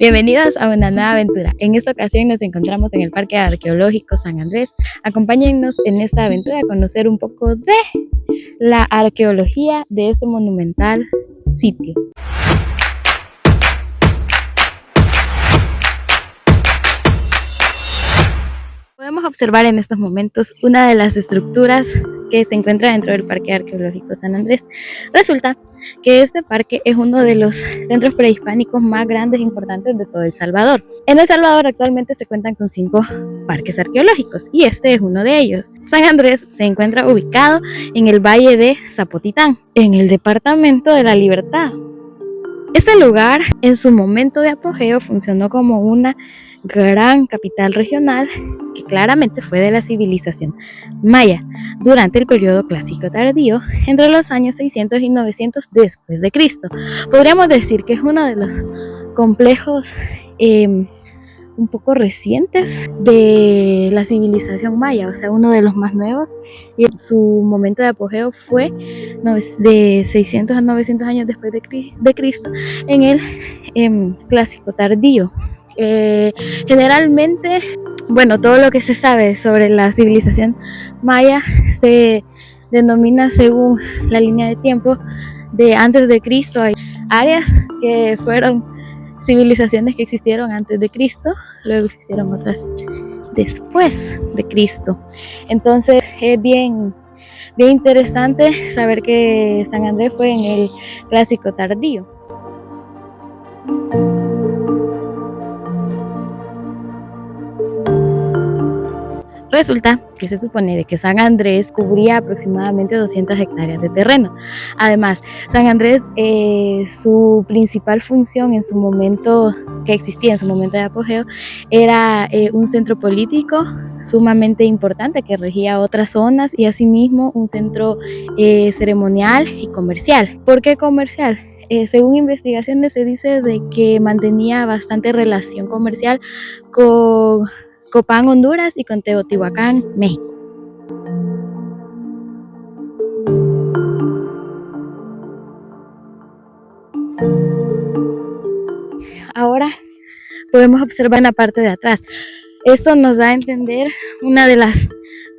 Bienvenidos a una nueva aventura. En esta ocasión nos encontramos en el Parque Arqueológico San Andrés. Acompáñennos en esta aventura a conocer un poco de la arqueología de este monumental sitio. Podemos observar en estos momentos una de las estructuras que se encuentra dentro del Parque Arqueológico San Andrés. Resulta que este parque es uno de los centros prehispánicos más grandes e importantes de todo El Salvador. En El Salvador actualmente se cuentan con 5 parques arqueológicos y este es uno de ellos. San Andrés se encuentra ubicado en el Valle de Zapotitán, en el departamento de La Libertad. Este lugar en su momento de apogeo funcionó como una gran capital regional que claramente fue de la civilización maya durante el periodo clásico tardío entre los años 600 y 900 después de Cristo. Podríamos decir que es uno de los complejos un poco recientes de la civilización maya, o sea, uno de los más nuevos, y su momento de apogeo fue de 600 a 900 años después de Cristo en el clásico tardío. Generalmente, bueno, todo lo que se sabe sobre la civilización maya se denomina según la línea de tiempo de antes de Cristo. Hay áreas que fueron civilizaciones que existieron antes de Cristo, luego existieron otras después de Cristo. Entonces es bien interesante saber que San Andrés fue en el clásico tardío. Resulta que se supone de que San Andrés cubría aproximadamente 200 hectáreas de terreno. Además, San Andrés, su principal función en su momento, que existía en su momento de apogeo, era un centro político sumamente importante que regía otras zonas y asimismo un centro ceremonial y comercial. ¿Por qué comercial? Según investigaciones se dice de que mantenía bastante relación comercial con Copán, Honduras y con Teotihuacán, México. Ahora podemos observar en la parte de atrás. Esto nos da a entender una de las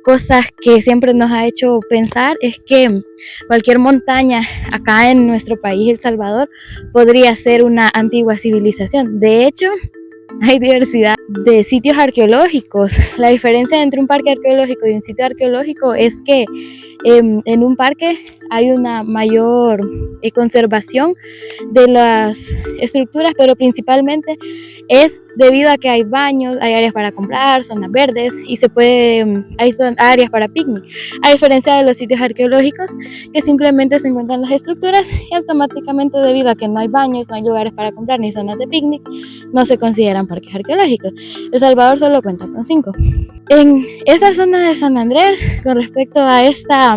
cosas que siempre nos ha hecho pensar es que cualquier montaña acá en nuestro país, El Salvador, podría ser una antigua civilización. De hecho, hay diversidad de sitios arqueológicos. La diferencia entre un parque arqueológico y un sitio arqueológico es que en un parque hay una mayor conservación de las estructuras, pero principalmente es debido a que hay baños, hay áreas para comprar, zonas verdes y hay áreas para picnic, a diferencia de los sitios arqueológicos que simplemente se encuentran las estructuras y automáticamente, debido a que no hay baños, no hay lugares para comprar ni zonas de picnic, no se consideran parques arqueológicos. El Salvador solo cuenta con 5. En esta zona de San Andrés, con respecto a esta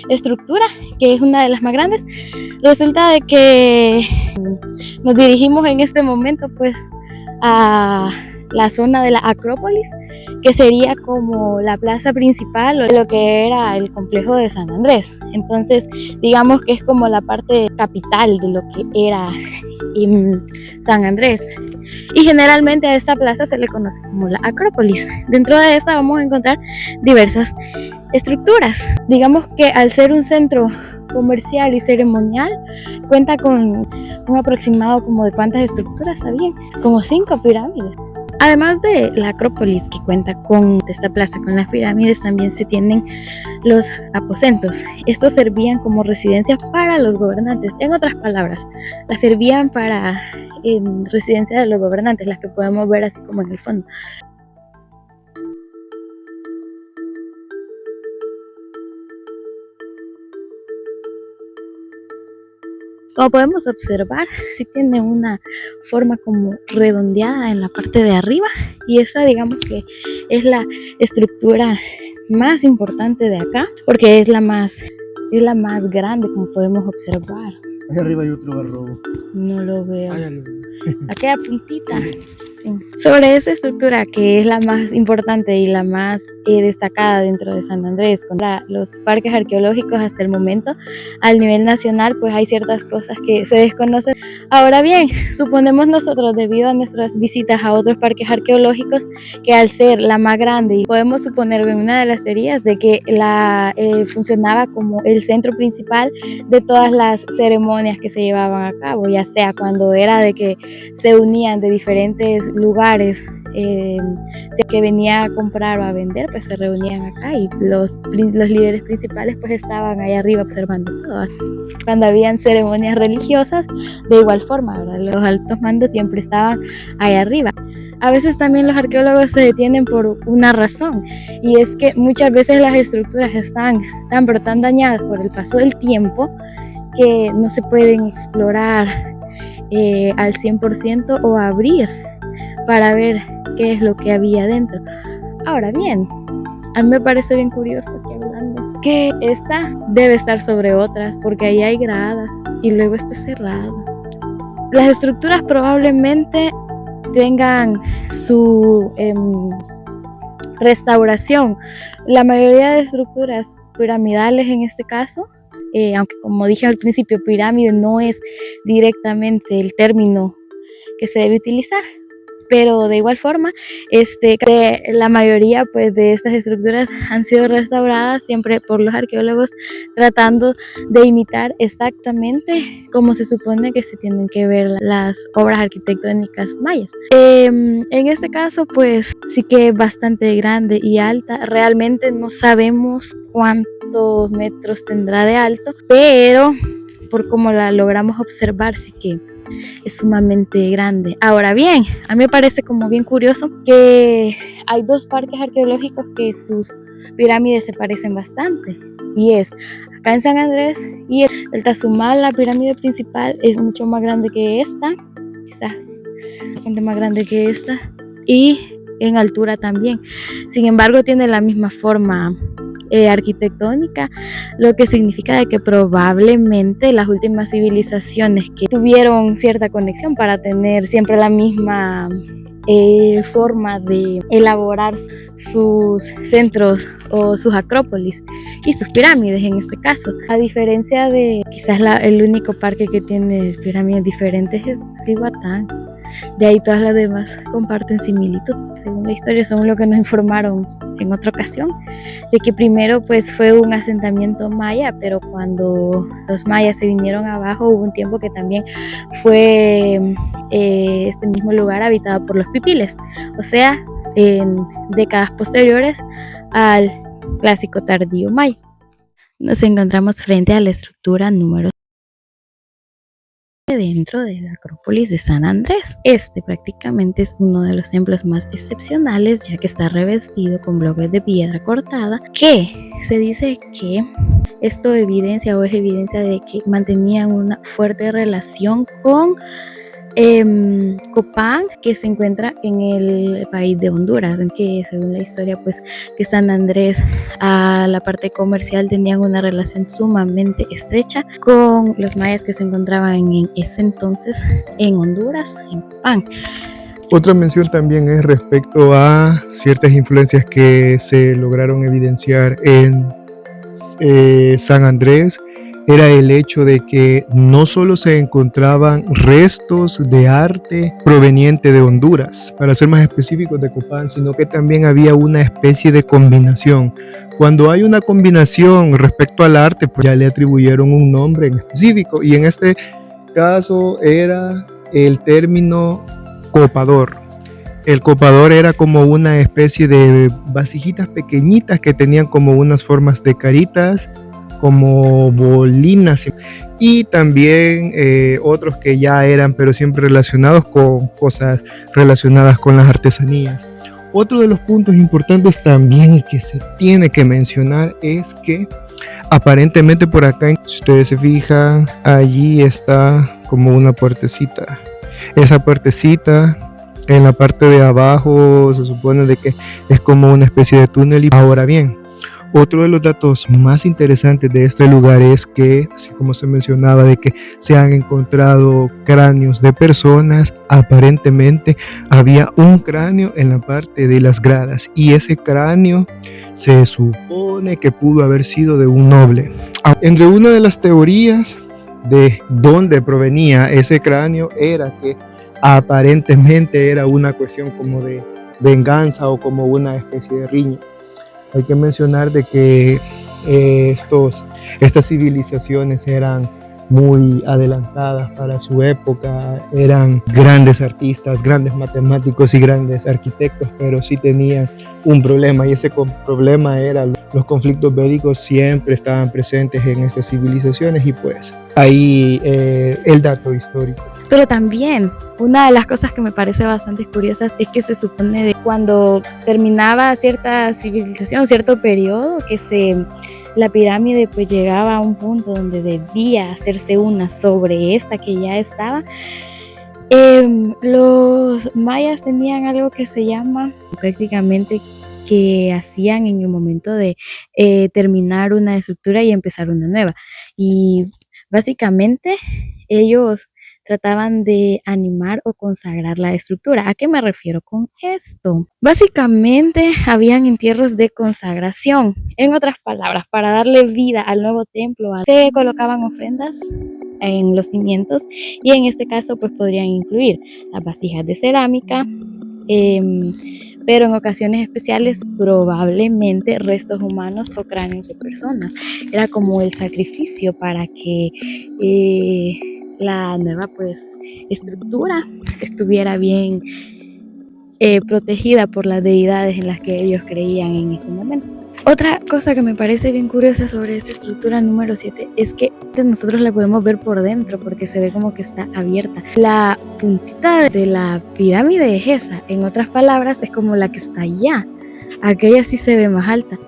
estructura, que es una de las más grandes, resulta de que nos dirigimos en este momento pues a la zona de la Acrópolis, que sería como la plaza principal o lo que era el complejo de San Andrés. Entonces digamos que es como la parte capital de lo que era San Andrés, y generalmente a esta plaza se le conoce como la Acrópolis. Dentro de esta vamos a encontrar diversas estructuras. Digamos que al ser un centro comercial y ceremonial cuenta con un aproximado como de cuántas estructuras había, como 5 pirámides. Además de la Acrópolis, que cuenta con esta plaza con las pirámides, también se tienen los aposentos. Estos servían como residencias para los gobernantes. En otras palabras, las servían para residencia de los gobernantes, las que podemos ver así como en el fondo. Como podemos observar, sí tiene una forma como redondeada en la parte de arriba, y esa digamos que es la estructura más importante de acá, porque es la más grande, como podemos observar. Allá arriba hay otro garrobo. No lo veo. Aquella puntita. Sí. Sobre esa estructura, que es la más importante y la más destacada dentro de San Andrés, con los parques arqueológicos hasta el momento, al nivel nacional, pues hay ciertas cosas que se desconocen. Ahora bien, suponemos nosotros, debido a nuestras visitas a otros parques arqueológicos, que al ser la más grande, y podemos suponer en una de las teorías de que funcionaba como el centro principal de todas las ceremonias que se llevaban a cabo, ya sea cuando era de que se unían de diferentes lugares, que venía a comprar o a vender, pues se reunían acá y los líderes principales pues estaban ahí arriba observando todo. Cuando habían ceremonias religiosas, de igual forma, ¿verdad? Los altos mandos siempre estaban ahí arriba. A veces también los arqueólogos se detienen por una razón, y es que muchas veces las estructuras están tan dañadas por el paso del tiempo que no se pueden explorar al 100% o abrir para ver qué es lo que había dentro. Ahora bien, a mí me parece bien curioso aquí hablando que esta debe estar sobre otras, porque ahí hay gradas y luego está cerrada. Las estructuras probablemente tengan su restauración. La mayoría de estructuras piramidales en este caso, aunque como dije al principio, pirámide no es directamente el término que se debe utilizar, pero de igual forma, la mayoría pues de estas estructuras han sido restauradas siempre por los arqueólogos, tratando de imitar exactamente como se supone que se tienen que ver las obras arquitectónicas mayas. En este caso pues sí que es bastante grande y alta. Realmente no sabemos cuántos metros tendrá de alto, pero por cómo la logramos observar sí que es sumamente grande. Ahora bien, a mí me parece como bien curioso que hay dos parques arqueológicos que sus pirámides se parecen bastante, y es acá en San Andrés y el Tazumal. La pirámide principal es mucho más grande que esta, quizás bastante más grande que esta, y en altura también. Sin embargo, tiene la misma forma arquitectónica, lo que significa de que probablemente las últimas civilizaciones que tuvieron cierta conexión para tener siempre la misma forma de elaborar sus centros o sus acrópolis y sus pirámides en este caso, a diferencia de quizás el único parque que tiene pirámides diferentes es Cihuatán. De ahí todas las demás comparten similitud, según la historia, según lo que nos informaron en otra ocasión, de que primero pues fue un asentamiento maya, pero cuando los mayas se vinieron abajo hubo un tiempo que también fue este mismo lugar habitado por los pipiles, o sea, en décadas posteriores al clásico tardío maya. Nos encontramos frente a la estructura número dentro de la Acrópolis de San Andrés. Este prácticamente es uno de los templos más excepcionales, ya que está revestido con bloques de piedra cortada, que se dice que esto evidencia o es evidencia de que mantenían una fuerte relación con Copán, que se encuentra en el país de Honduras, que según la historia pues que San Andrés a la parte comercial tenían una relación sumamente estrecha con los mayas que se encontraban en ese entonces en Honduras, en Copán. Otra mención también es respecto a ciertas influencias que se lograron evidenciar en San Andrés. Era el hecho de que no solo se encontraban restos de arte proveniente de Honduras, para ser más específicos de Copán, sino que también había una especie de combinación. Cuando hay una combinación respecto al arte, pues ya le atribuyeron un nombre en específico, y en este caso era el término copador. El copador era como una especie de vasijitas pequeñitas que tenían como unas formas de caritas, como bolinas, y también otros que ya eran pero siempre relacionados con cosas relacionadas con las artesanías. Otro de los puntos importantes también y que se tiene que mencionar es que aparentemente por acá, si ustedes se fijan, allí está como una puertecita. Esa puertecita en la parte de abajo se supone de que es como una especie de túnel. Y ahora bien, Otro de los datos más interesantes de este lugar es que, así como se mencionaba, de que se han encontrado cráneos de personas, aparentemente había un cráneo en la parte de las gradas y ese cráneo se supone que pudo haber sido de un noble. Entre una de las teorías de dónde provenía ese cráneo era que aparentemente era una cuestión como de venganza o como una especie de riña. Hay que mencionar de que estas civilizaciones eran muy adelantadas para su época, eran grandes artistas, grandes matemáticos y grandes arquitectos, pero sí tenían un problema y ese problema era los conflictos bélicos siempre estaban presentes en estas civilizaciones y pues ahí el dato histórico. Pero también, una de las cosas que me parece bastante curiosas es que se supone de cuando terminaba cierta civilización, cierto periodo, que la pirámide pues llegaba a un punto donde debía hacerse una sobre esta que ya estaba. Los mayas tenían algo que se llama prácticamente que hacían en el momento de terminar una estructura y empezar una nueva. Y básicamente ellos trataban de animar o consagrar la estructura. ¿A qué me refiero con esto? Básicamente habían entierros de consagración. En otras palabras, para darle vida al nuevo templo, se colocaban ofrendas en los cimientos y en este caso pues podrían incluir las vasijas de cerámica, pero en ocasiones especiales probablemente restos humanos o cráneos de personas. Era como el sacrificio para que la nueva pues estructura estuviera bien protegida por las deidades en las que ellos creían en ese momento. Otra cosa que me parece bien curiosa sobre esta estructura número 7 es que nosotros la podemos ver por dentro porque se ve como que está abierta. La puntita de la pirámide de Giza, en otras palabras, es como la que está allá. Aquella sí se ve más alta.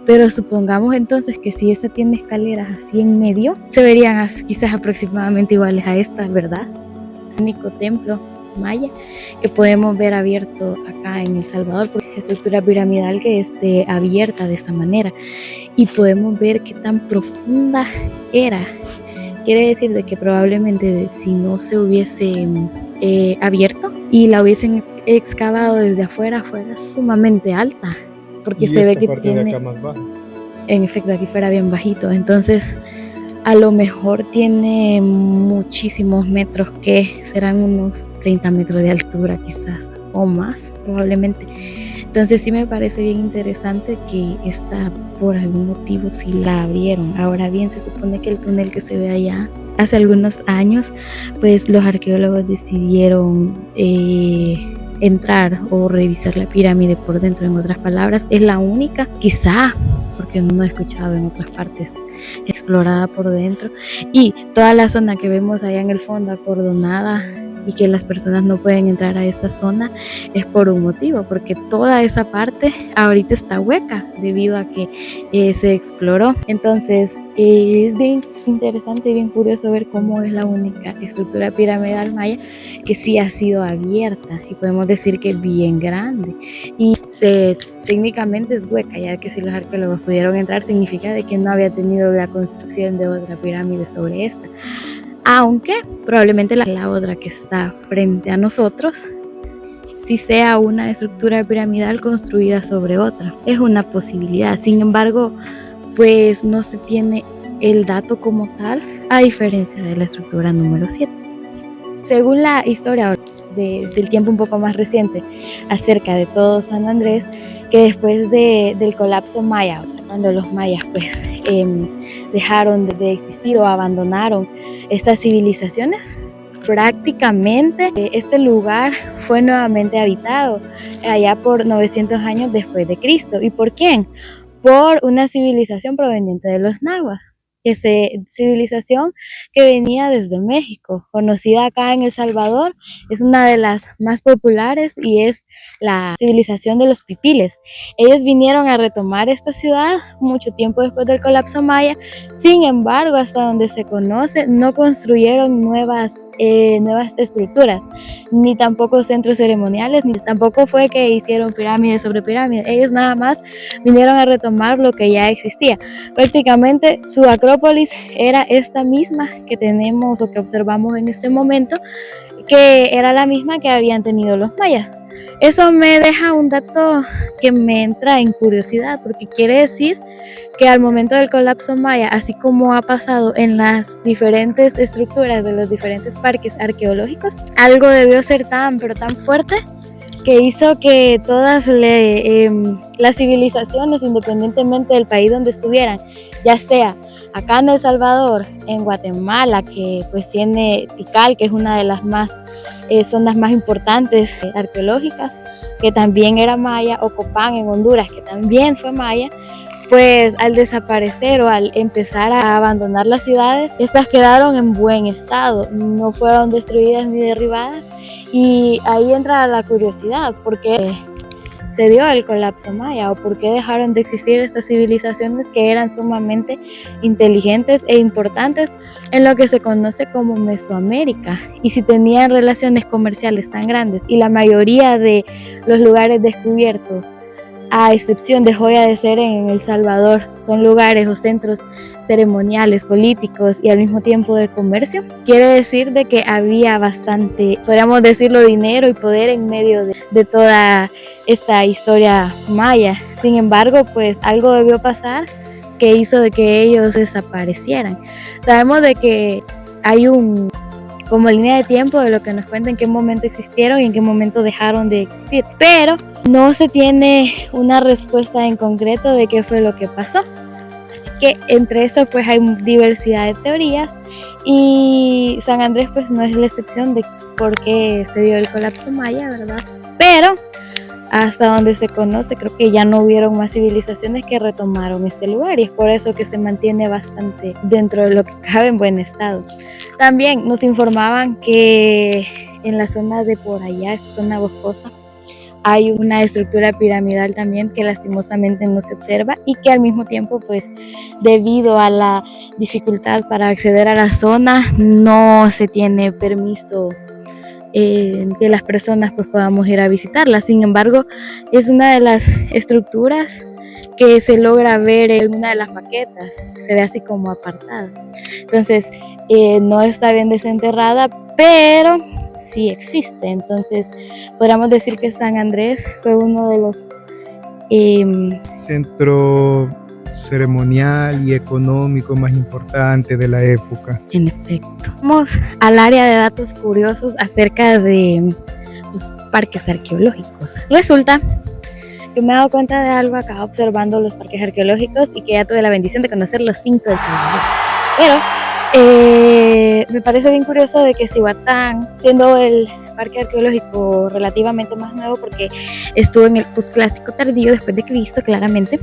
Pero supongamos entonces que si esa tiene escaleras así en medio, se verían quizás aproximadamente iguales a esta, ¿verdad? El único templo maya que podemos ver abierto acá en El Salvador, porque es estructura piramidal que esté abierta de esta manera y podemos ver qué tan profunda era. Quiere decir de que probablemente si no se hubiese abierto y la hubiesen excavado desde afuera fuera sumamente alta, porque se ve que tiene más baja. En efecto aquí fuera bien bajito, entonces a lo mejor tiene muchísimos metros, que serán unos 30 metros de altura quizás, o más probablemente. Entonces sí me parece bien interesante que esta por algún motivo sí la abrieron. Ahora bien, se supone que el túnel que se ve allá hace algunos años, pues los arqueólogos decidieron entrar o revisar la pirámide por dentro. En otras palabras, es la única, quizá, porque no he escuchado en otras partes, explorada por dentro, y toda la zona que vemos allá en el fondo acordonada y que las personas no pueden entrar a esta zona es por un motivo, porque toda esa parte ahorita está hueca debido a que se exploró. Entonces es bien interesante y bien curioso ver cómo es la única estructura piramidal maya que sí ha sido abierta y podemos decir que es bien grande y técnicamente es hueca, ya que si los arqueólogos pudieron entrar significa de que no había tenido la construcción de otra pirámide sobre esta, aunque probablemente la otra que está frente a nosotros sí sea una estructura piramidal construida sobre otra. Es una posibilidad, sin embargo pues no se tiene el dato como tal, a diferencia de la estructura número 7. Según la historia del tiempo un poco más reciente acerca de todo San Andrés, que después del colapso maya, o sea, cuando los mayas pues dejaron de existir o abandonaron estas civilizaciones, prácticamente este lugar fue nuevamente habitado allá por 900 años después de Cristo. ¿Y por quién? Por una civilización proveniente de los nahuas, civilización que venía desde México, conocida acá en El Salvador, es una de las más populares y es la civilización de los pipiles. Ellos vinieron a retomar esta ciudad mucho tiempo después del colapso maya, sin embargo, hasta donde se conoce, no construyeron nuevas nuevas estructuras, ni tampoco centros ceremoniales, ni tampoco fue que hicieron pirámides sobre pirámides. Ellos nada más vinieron a retomar lo que ya existía. Prácticamente su acrópolis era esta misma que tenemos o que observamos en este momento, que era la misma que habían tenido los mayas. Eso me deja un dato que me entra en curiosidad, porque quiere decir que al momento del colapso maya, así como ha pasado en las diferentes estructuras de los diferentes parques arqueológicos, algo debió ser tan, pero tan fuerte que hizo que todas las civilizaciones, independientemente del país donde estuvieran, ya sea acá en El Salvador, en Guatemala, que pues tiene Tikal, que es una de las zonas más importantes arqueológicas, que también era maya, o Copán en Honduras, que también fue maya, pues al desaparecer o al empezar a abandonar las ciudades, estas quedaron en buen estado, no fueron destruidas ni derribadas. Y ahí entra la curiosidad, ¿por qué se dio el colapso maya o por qué dejaron de existir estas civilizaciones que eran sumamente inteligentes e importantes en lo que se conoce como Mesoamérica? Y si tenían relaciones comerciales tan grandes y la mayoría de los lugares descubiertos, a excepción de Joya de Serén en El Salvador, son lugares o centros ceremoniales, políticos y al mismo tiempo de comercio, quiere decir de que había bastante, podríamos decirlo, dinero y poder en medio de toda esta historia maya. Sin embargo, pues algo debió pasar que hizo de que ellos desaparecieran. Sabemos de que hay como línea de tiempo de lo que nos cuenta en qué momento existieron y en qué momento dejaron de existir, pero no se tiene una respuesta en concreto de qué fue lo que pasó. Así que entre eso pues hay diversidad de teorías y San Andrés pues no es la excepción de por qué se dio el colapso maya, ¿verdad? Pero hasta donde se conoce, creo que ya no hubieron más civilizaciones que retomaron este lugar y es por eso que se mantiene bastante dentro de lo que cabe en buen estado. También nos informaban que en la zona de por allá, esa zona boscosa, hay una estructura piramidal también que lastimosamente no se observa y que al mismo tiempo, pues debido a la dificultad para acceder a la zona, no se tiene permiso que las personas pues podamos ir a visitarla. Sin embargo, es una de las estructuras que se logra ver en una de las maquetas, se ve así como apartada. Entonces, no está bien desenterrada, pero sí existe. Entonces, podríamos decir que San Andrés fue uno de los centro ceremonial y económico más importante de la época. En efecto. Vamos al área de datos curiosos acerca de los parques arqueológicos. Resulta que me he dado cuenta de algo acá observando los parques arqueológicos y que ya tuve la bendición de conocer los 5 del Salvador. Pero me parece bien curioso de que Cihuatán, siendo el parque arqueológico relativamente más nuevo porque estuvo en el posclásico tardío después de Cristo, claramente,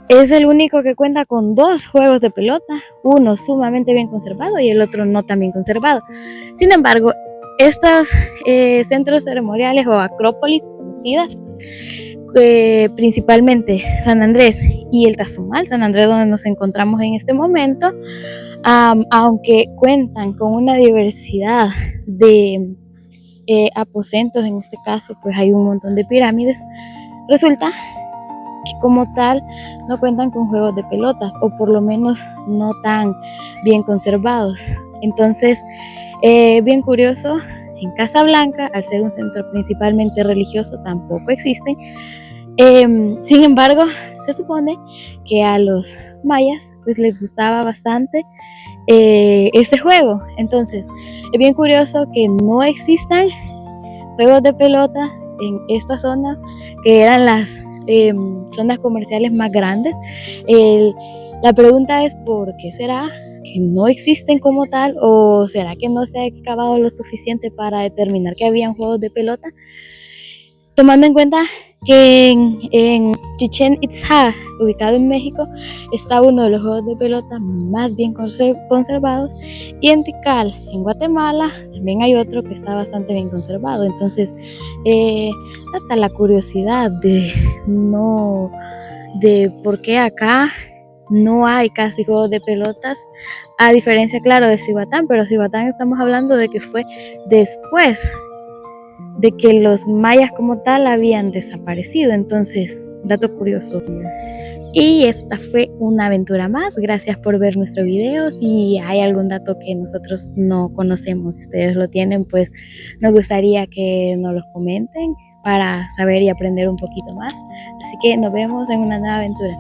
es el único que cuenta con 2 juegos de pelota, uno sumamente bien conservado y el otro no tan bien conservado. Sin embargo, estos centros ceremoniales o acrópolis conocidas, principalmente San Andrés y el Tazumal, San Andrés donde nos encontramos en este momento, aunque cuentan con una diversidad de aposentos, en este caso pues hay un montón de pirámides, resulta que como tal no cuentan con juegos de pelotas o por lo menos no tan bien conservados. Entonces, bien curioso, en Casablanca, al ser un centro principalmente religioso, tampoco existen. Sin embargo, se supone que a los mayas pues les gustaba bastante este juego. Entonces, es bien curioso que no existan juegos de pelota en estas zonas que eran las zonas comerciales más grandes. La pregunta es ¿por qué será que no existen como tal? ¿O será que no se ha excavado lo suficiente para determinar que habían juegos de pelota? Tomando en cuenta que en Chichén Itzá, ubicado en México, está uno de los juegos de pelota más bien conservados, y en Tikal, en Guatemala, también hay otro que está bastante bien conservado. Entonces, trata la curiosidad de por qué acá no hay casi juegos de pelotas, a diferencia, claro, de Cihuatán, pero Cihuatán estamos hablando de que fue después de que los mayas como tal habían desaparecido. Entonces, dato curioso. Y esta fue una aventura más. Gracias por ver nuestro video. Si hay algún dato que nosotros no conocemos, si ustedes lo tienen, pues nos gustaría que nos lo comenten para saber y aprender un poquito más. Así que nos vemos en una nueva aventura.